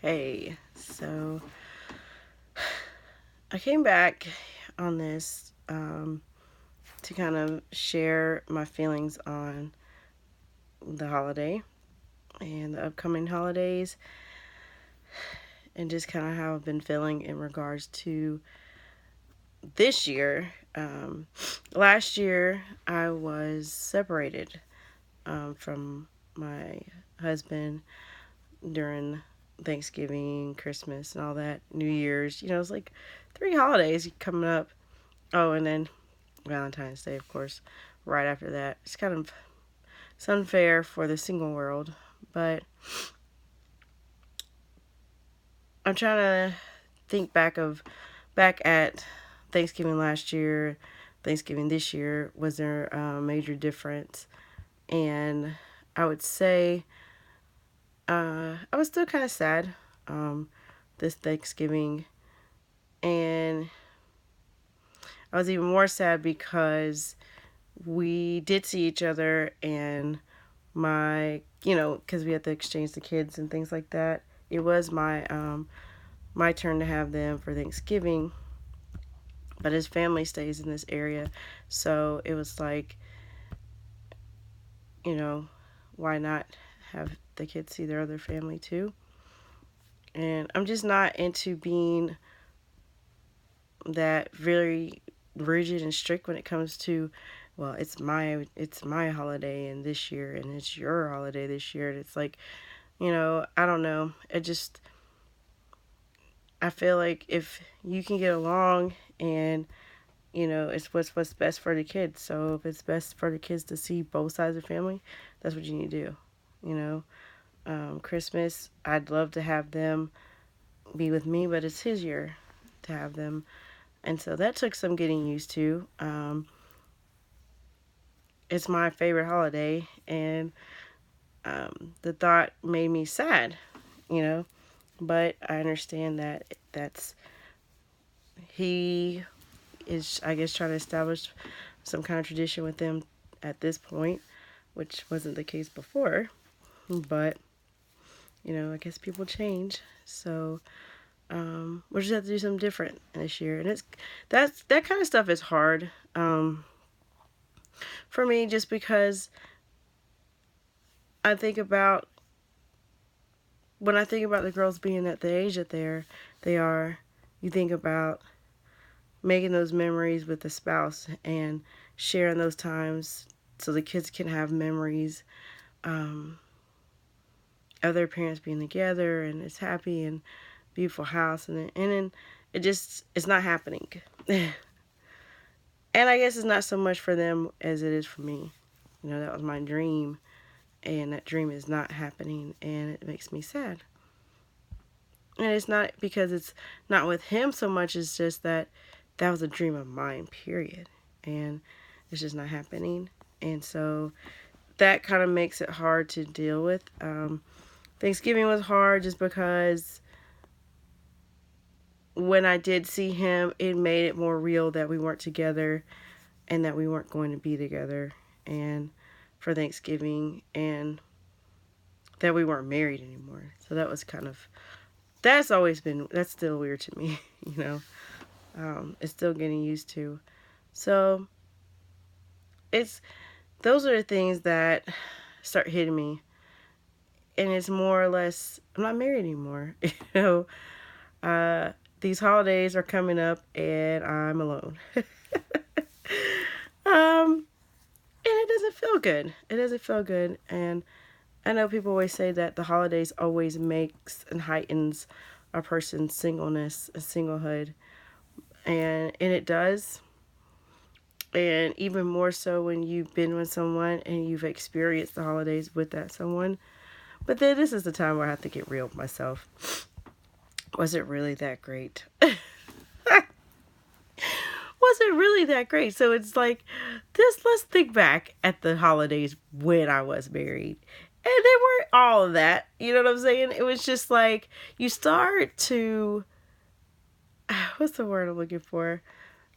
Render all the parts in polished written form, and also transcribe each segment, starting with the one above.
Hey, so I came back on this to kind of share my feelings on the holiday and the upcoming holidays, and just kind of how I've been feeling in regards to this year. Last year, I was separated from my husband during Thanksgiving, Christmas, and all that, New Year's. It's like 3 holidays coming up. Oh, and then Valentine's Day, of course, right after that. It's unfair for the single world, but I'm trying to think back at Thanksgiving last year, Thanksgiving this year. Was there a major difference? And I would say I was still kind of sad this Thanksgiving, and I was even more sad because we did see each other, and because we had to exchange the kids and things like that. It was my turn to have them for Thanksgiving, but his family stays in this area, so it was like, you know, why not have the kids see their other family too? And I'm just not into being that very rigid and strict when it comes to, well, it's my holiday and this year, and it's your holiday this year, and it's like, I don't know. I feel like if you can get along, and it's what's best for the kids. So if it's best for the kids to see both sides of the family, that's what you need to do. You know, Christmas, I'd love to have them be with me, but it's his year to have them, and so that took some getting used to. It's my favorite holiday, and the thought made me sad. You know, but I understand that he is, I guess, trying to establish some kind of tradition with them at this point, which wasn't the case before. But I guess people change, so we'll just have to do something different this year. And that kind of stuff is hard for me, just because I think about when I think about the girls being at the age that they are. You think about making those memories with the spouse and sharing those times so the kids can have memories of their parents being together, and it's happy and beautiful house, and then it's not happening. And I guess it's not so much for them as it is for me. That was my dream, and that dream is not happening, and it makes me sad. And it's not because it's not with him so much, it's just that was a dream of mine, period. And it's just not happening. And so that kind of makes it hard to deal with. Thanksgiving was hard just because when I did see him, it made it more real that we weren't together and that we weren't going to be together and for Thanksgiving, and that we weren't married anymore. So that's still weird to me, you know. It's still getting used to. So it's those are the things that start hitting me, and it's more or less, I'm not married anymore. Uh, these holidays are coming up, and I'm alone. And it doesn't feel good. It doesn't feel good, and I know people always say that the holidays always makes and heightens a person's singleness and singlehood, and it does. And even more so when you've been with someone and you've experienced the holidays with that someone. But then this is the time where I have to get real with myself. Was it really that great? Was it really that great? So it's like, let's think back at the holidays when I was married. And they weren't all of that. You know what I'm saying? It was just like, you start to, what's the word I'm looking for?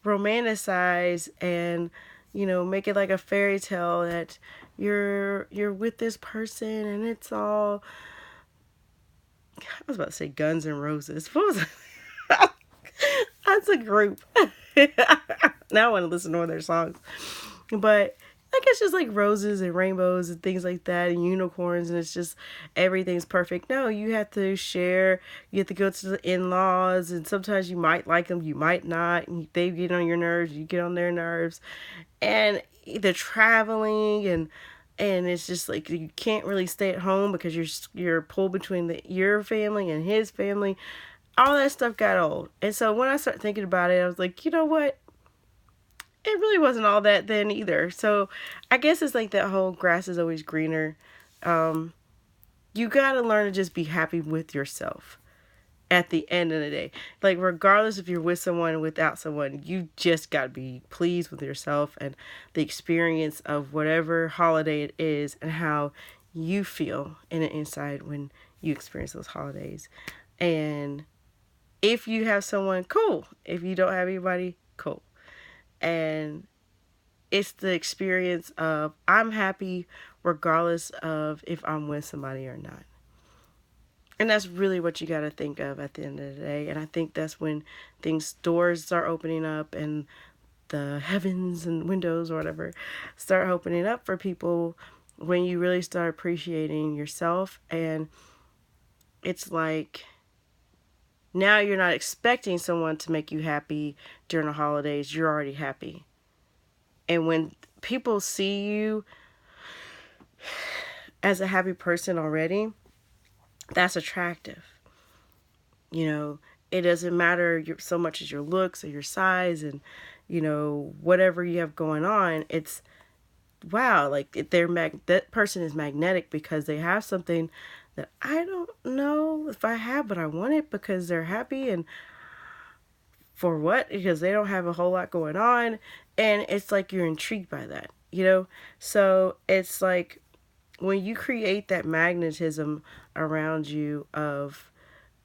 Romanticize and, make it like a fairy tale that you're with this person, and it's all, was about to say Guns N' Roses. What was it? That's a group. Now I want to listen to one of their songs. But I guess just like roses and rainbows and things like that and unicorns, and it's just everything's perfect. No, you have to share. You have to go to the in-laws, and sometimes you might like them, you might not. And they get on your nerves, you get on their nerves. And the traveling and it's just like you can't really stay at home because you're pulled between your family and his family. All that stuff got old. And so when I started thinking about it, I was like, you know what? It really wasn't all that then either. So I guess it's like that whole grass is always greener. Um, you got to learn to just be happy with yourself at the end of the day. Like, regardless if you're with someone or without someone, you just got to be pleased with yourself and the experience of whatever holiday it is and how you feel in the inside when you experience those holidays. And if you have someone, cool. If you don't have anybody, cool. And it's the experience of I'm happy regardless of if I'm with somebody or not. And that's really what you got to think of at the end of the day. And I think that's when doors start opening up and the heavens and windows or whatever start opening up for people when you really start appreciating yourself. And it's like now you're not expecting someone to make you happy during the holidays. You're already happy. And when people see you as a happy person already, that's attractive. You know, it doesn't matter so much as your looks or your size and, you know, whatever you have going on. It's, wow, like that person is magnetic because they have something that I don't know if I have, but I want it because they're happy. And for what? Because they don't have a whole lot going on. And it's like you're intrigued by that, you know? So it's like when you create that magnetism around you of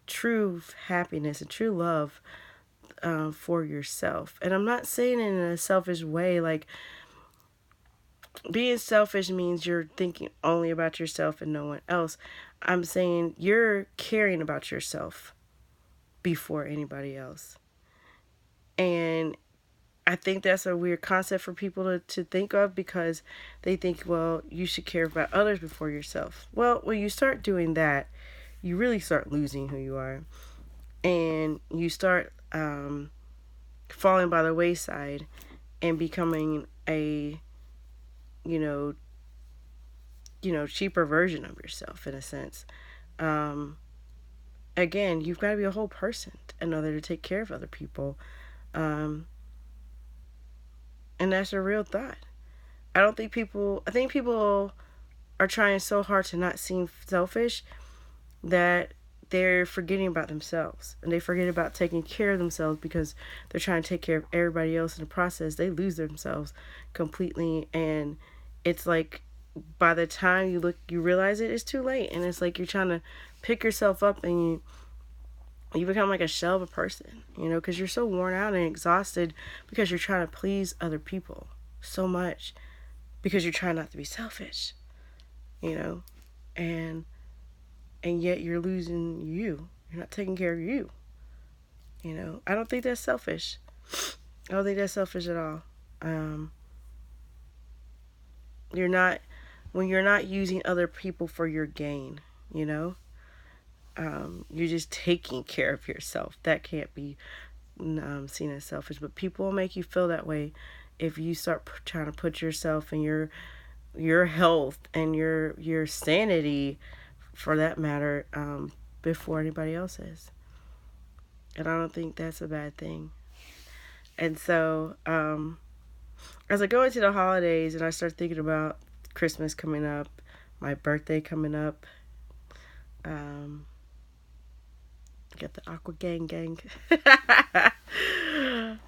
true happiness and true love for yourself. And I'm not saying it in a selfish way. Like, being selfish means you're thinking only about yourself and no one else. I'm saying you're caring about yourself before anybody else. And I think that's a weird concept for people to think of because they think, well, you should care about others before yourself. Well, when you start doing that, you really start losing who you are. And you start falling by the wayside and becoming a, you know, cheaper version of yourself in a sense. Again, you've got to be a whole person in order to take care of other people. Um, and that's a real thought. I think people are trying so hard to not seem selfish that they're forgetting about themselves and they forget about taking care of themselves because they're trying to take care of everybody else in the process. They lose themselves completely, and it's like by the time you realize it's too late, and it's like you're trying to pick yourself up and you become like a shell of a person, you know, because you're so worn out and exhausted because you're trying to please other people so much because you're trying not to be selfish, you know, and yet you're losing you. You're not taking care of you. You know, I don't think that's selfish. I don't think that's selfish at all. Um, you're not when you're not using other people for your gain. You know, you're just taking care of yourself. That can't be seen as selfish. But people will make you feel that way if you start trying to put yourself and your health and your sanity, for that matter, before anybody else's. And I don't think that's a bad thing. And so, as I go into the holidays and I start thinking about Christmas coming up, my birthday coming up, got the Aqua Gang Gang.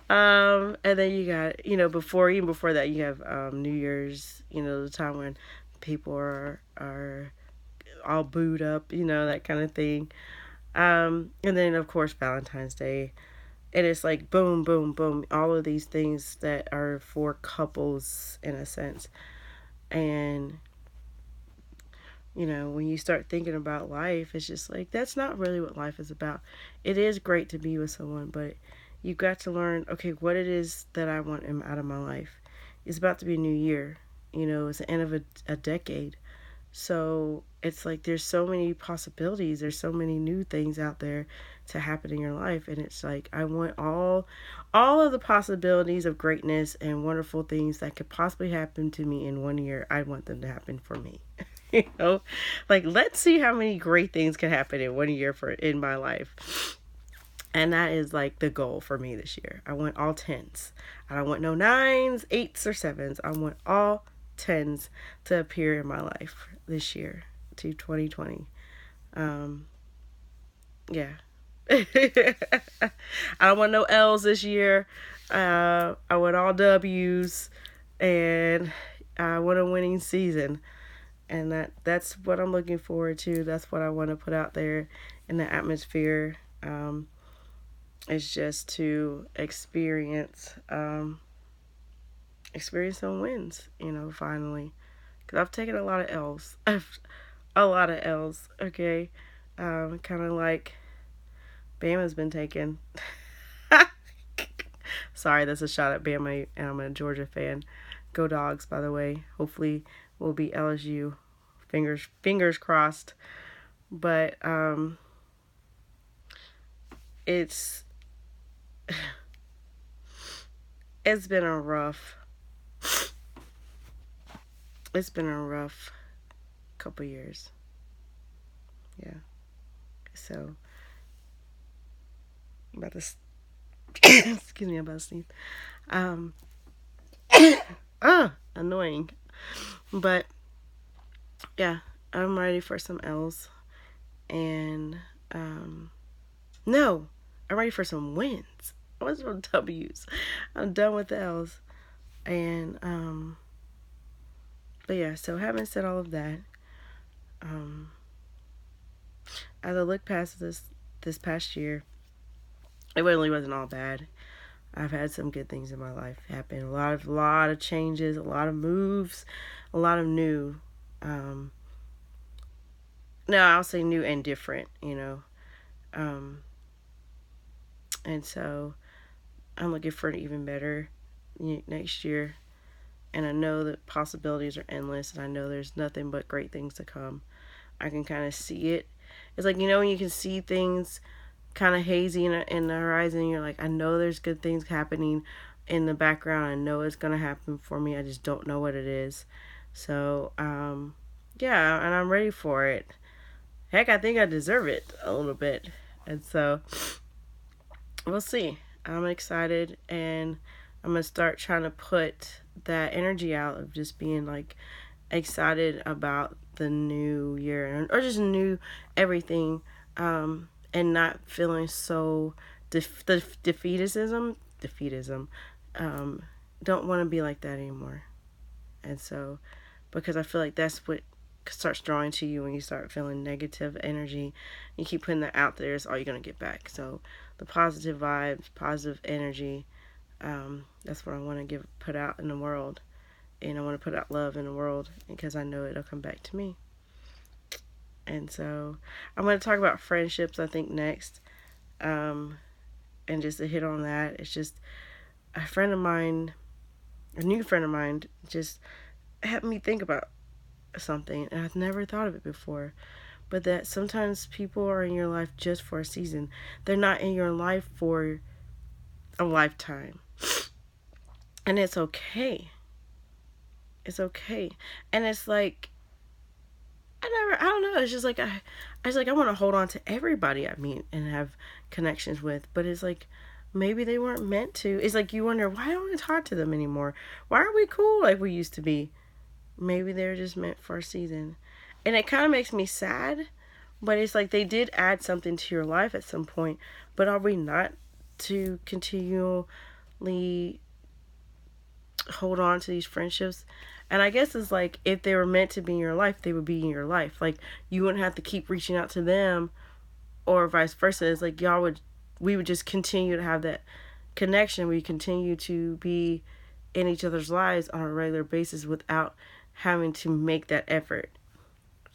And then you got, even before that, you have New Year's, the time when people are all booed up, that kind of thing. And then, of course, Valentine's Day. And it's like boom, boom, boom. All of these things that are for couples, in a sense. And When you start thinking about life, it's just like, that's not really what life is about. It is great to be with someone, but you've got to learn, okay, what it is that I want out of my life. It's about to be a new year. It's the end of a decade. So it's like there's so many possibilities. There's so many new things out there to happen in your life, and it's like I want all of the possibilities of greatness and wonderful things that could possibly happen to me in 1 year. I want them to happen for me. you know, like let's see how many great things can happen in 1 year for in my life. And that is like the goal for me this year. I want all tens. I don't want no nines, eights, or sevens. I want all tens to appear in my life this year to 2020. Yeah. I don't want no L's this year. I want all W's, and I want a winning season. And that's what I'm looking forward to. That's what I want to put out there in the atmosphere. It's just to experience some wins, finally. Because I've taken a lot of L's. A lot of L's, okay? Kind of like Bama's been taken. Sorry, that's a shot at Bama, and I'm a Georgia fan. Go Dogs, by the way. Hopefully we'll beat LSU. Fingers crossed. But it's it's been a rough couple years. Yeah. So I'm about to excuse me, I'm about to sneeze. Um annoying. But yeah, I'm ready for some L's, and no, I'm ready for some wins. I want some W's. I'm done with the L's. And but yeah, so having said all of that, as I look past this past year, it really wasn't all bad. I've had some good things in my life happen. A lot of changes, a lot of moves, a lot of new. No, I'll say new and different. And so I'm looking for an even better next year. And I know that possibilities are endless, and I know there's nothing but great things to come. I can kind of see it. It's like, when you can see things kind of hazy in the horizon, you're like, I know there's good things happening in the background. I know it's going to happen for me. I just don't know what it is. So, yeah, and I'm ready for it. Heck, I think I deserve it a little bit. And so, we'll see. I'm excited, and I'm going to start trying to put that energy out of just being like excited about the new year, or just new everything, and not feeling so defeatism. Don't want to be like that anymore. And so, because I feel like that's what starts drawing to you when you start feeling negative energy. You keep putting that out there, it's all you're going to get back. So the positive vibes, positive energy, that's what I want to put out in the world. And I want to put out love in the world, because I know it'll come back to me. And so I'm going to talk about friendships, I think, next. And just to hit on that, it's just a new friend of mine, just helped me think about something, and I've never thought of it before. But that sometimes people are in your life just for a season. They're not in your life for a lifetime. And it's okay. It's okay. And it's like, I don't know. It's just like, I want to hold on to everybody I meet and have connections with. But it's like, maybe they weren't meant to. It's like, you wonder, why don't I talk to them anymore? Why aren't we cool like we used to be? Maybe they're just meant for a season. And it kind of makes me sad. But it's like, they did add something to your life at some point. But are we not to continually hold on to these friendships? And I guess it's like, if they were meant to be in your life, they would be in your life. Like, you wouldn't have to keep reaching out to them, or vice versa. It's like, we would just continue to have that connection. We continue to be in each other's lives on a regular basis without having to make that effort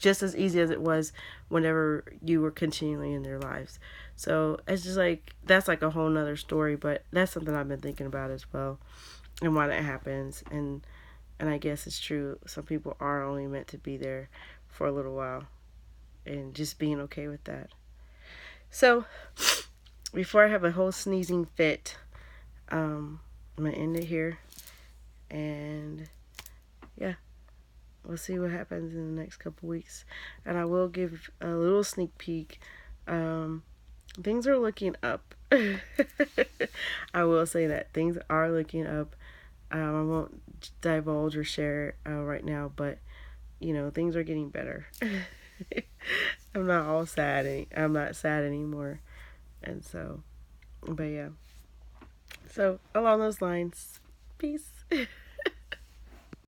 just as easy as it was whenever you were continually in their lives. So it's just like, that's like a whole nother story, but that's something I've been thinking about as well, and why that happens. And I guess it's true, some people are only meant to be there for a little while, and just being okay with that. So before I have a whole sneezing fit, I'm gonna end it here, and yeah, we'll see what happens in the next couple weeks. And I will give a little sneak peek. Things are looking up. I will say that things are looking up. I won't divulge or share right now, but things are getting better. I'm not all sad. I'm not sad anymore, and so, but yeah. So along those lines, peace.